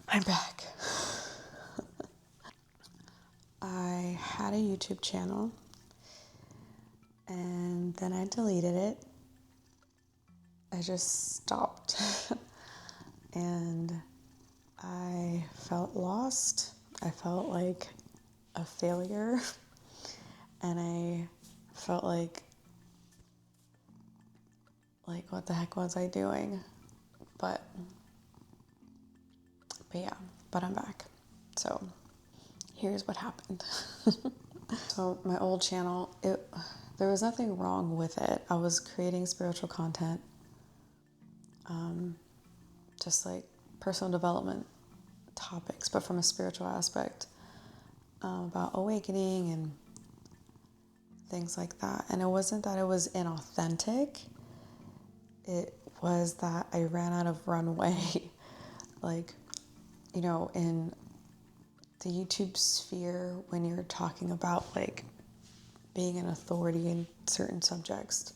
I'm back. I had a YouTube channel and then I deleted it. I just stopped and I felt lost. I felt like a failure and I felt like what the heck was I doing? But yeah, but I'm back. So here's what happened. So my old channel, there was nothing wrong with it. I was creating spiritual content, just like personal development topics, but from a spiritual aspect, about awakening and things like that. And it wasn't that it was inauthentic. It was that I ran out of runway. Like, in the YouTube sphere, when you're talking about like being an authority in certain subjects,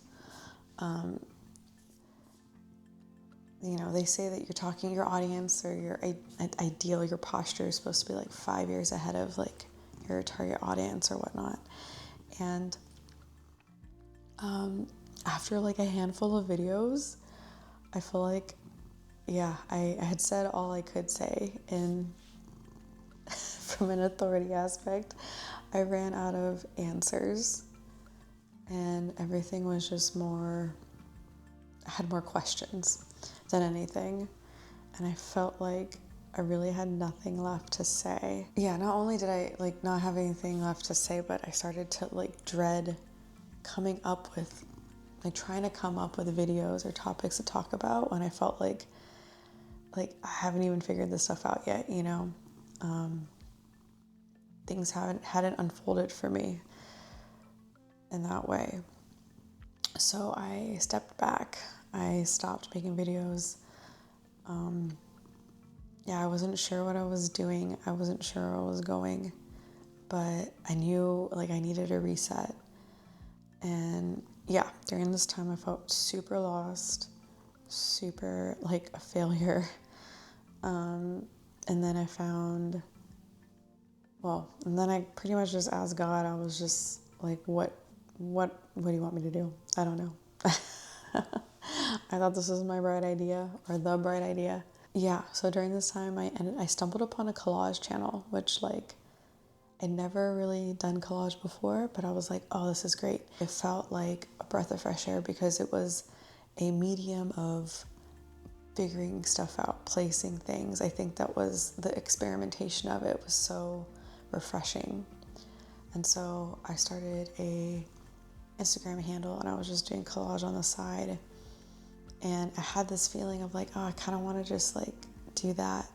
they say that you're talking your audience or your ideal, your posture is supposed to be like 5 years ahead of like your target audience or whatnot. And after like a handful of videos, I feel like, yeah, I had said all I could say in from an authority aspect. I ran out of answers and everything was just I had more questions than anything. And I felt like I really had nothing left to say. Yeah, not only did I like not have anything left to say, but I started to like dread trying to come up with videos or topics to talk about when I felt like I haven't even figured this stuff out yet, things hadn't unfolded for me in that way. So I stepped back. I stopped making videos. I wasn't sure what I was doing. I wasn't sure where I was going, but I knew like I needed a reset. And yeah, during this time I felt super lost, super like a failure. And then and then I pretty much just asked God. I was just like, what do you want me to do? I don't know. I thought this was my bright idea or the bright idea. Yeah, so during this time I stumbled upon a collage channel, which like I'd never really done collage before, but I was like, oh, this is great. It felt like a breath of fresh air because it was a medium of figuring stuff out, placing things. I think that was the experimentation of it was so refreshing. And so I started a Instagram handle and I was just doing collage on the side. And I had this feeling of like, oh, I kind of want to just like do that.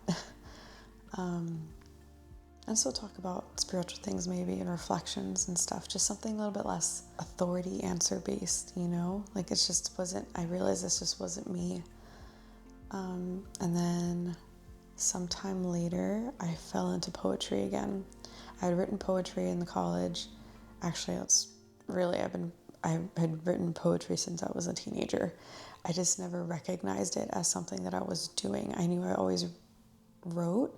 And still talk about spiritual things maybe and reflections and stuff. Just something a little bit less authority answer based, Like it just wasn't, I realized this just wasn't me. And then sometime later, I fell into poetry again. I had written poetry in the college. Actually, I had written poetry since I was a teenager. I just never recognized it as something that I was doing. I knew I always wrote,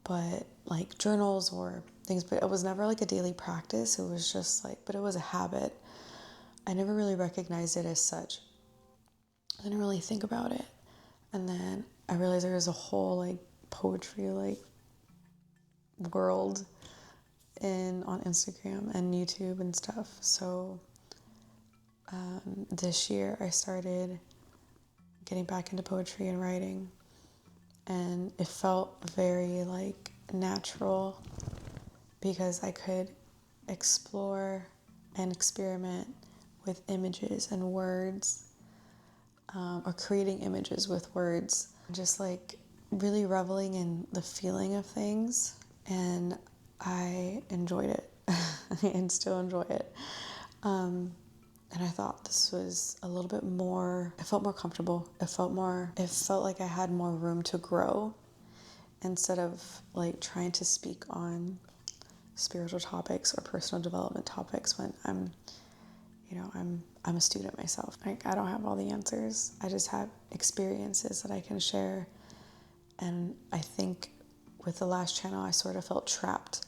but like journals or things, but it was never like a daily practice. It was just like, but it was a habit. I never really recognized it as such. I didn't really think about it. And then I realized there was a whole like poetry like world on Instagram and YouTube and stuff. So this year I started getting back into poetry and writing, and it felt very like natural because I could explore and experiment with images and words, or creating images with words, just like really reveling in the feeling of things. And I enjoyed it and still enjoy it. And I thought this was a little bit more, it felt more comfortable. It felt like I had more room to grow instead of like trying to speak on spiritual topics or personal development topics when I'm a student myself. Like I don't have all the answers. I just have experiences that I can share And I think with the last channel, I sort of felt trapped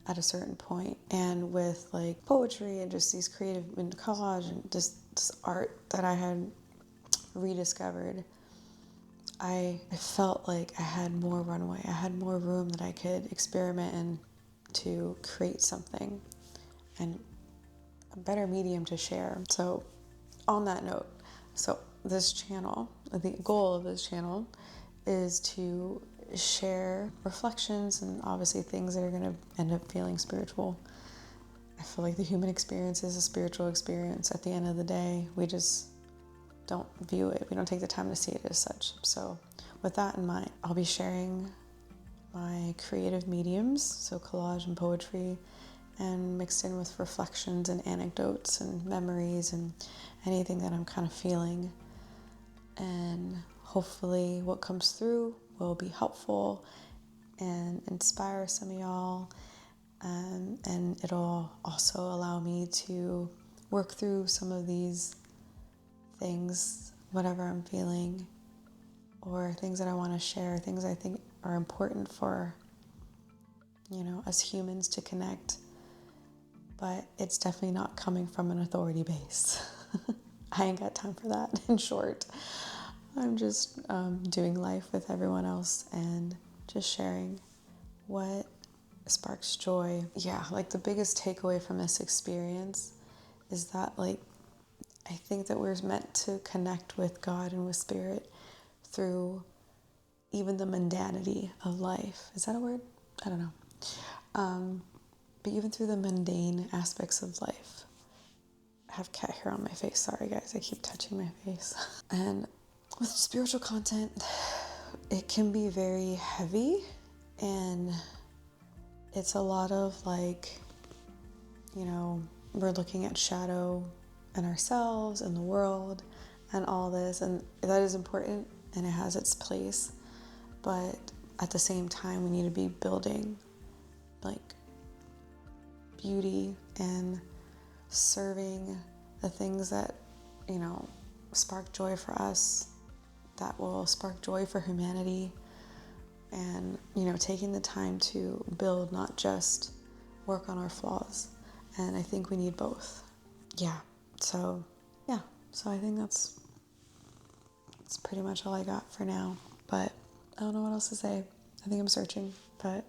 at a certain point. And with like poetry and just these creative and collage and just this art that I had rediscovered, I felt like I had more runway. I had more room that I could experiment in to create something and a better medium to share. So on that note, so this channel, the goal of this channel is to share reflections and obviously things that are going to end up feeling spiritual. I feel like the human experience is a spiritual experience at the end of the day. We just don't view it. We don't take the time to see it as such. So with that in mind, I'll be sharing my creative mediums, so collage and poetry, and mixed in with reflections and anecdotes and memories and anything that I'm kind of feeling. And hopefully what comes through will be helpful and inspire some of y'all. And it'll also allow me to work through some of these things, whatever I'm feeling, or things that I want to share, things I think are important for, us humans to connect. But it's definitely not coming from an authority base. I ain't got time for that, in short. I'm just doing life with everyone else and just sharing what sparks joy. Yeah, like the biggest takeaway from this experience is that, like, I think that we're meant to connect with God and with Spirit through even the mundanity of life. Is that a word? I don't know. But even through the mundane aspects of life. I have cat hair on my face. Sorry, guys. I keep touching my face. And with spiritual content, it can be very heavy, and it's a lot of like, we're looking at shadow and ourselves and the world and all this, and that is important and it has its place. But at the same time, we need to be building like beauty and serving the things that, spark joy for us, that will spark joy for humanity, and, taking the time to build, not just work on our flaws. And I think we need both. So I think that's pretty much all I got for now. But I don't know what else to say. I think I'm searching, but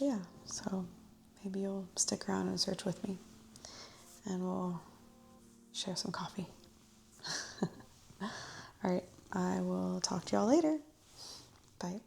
yeah, so maybe you'll stick around and search with me, and we'll share some coffee. All right, I will talk to y'all later. Bye.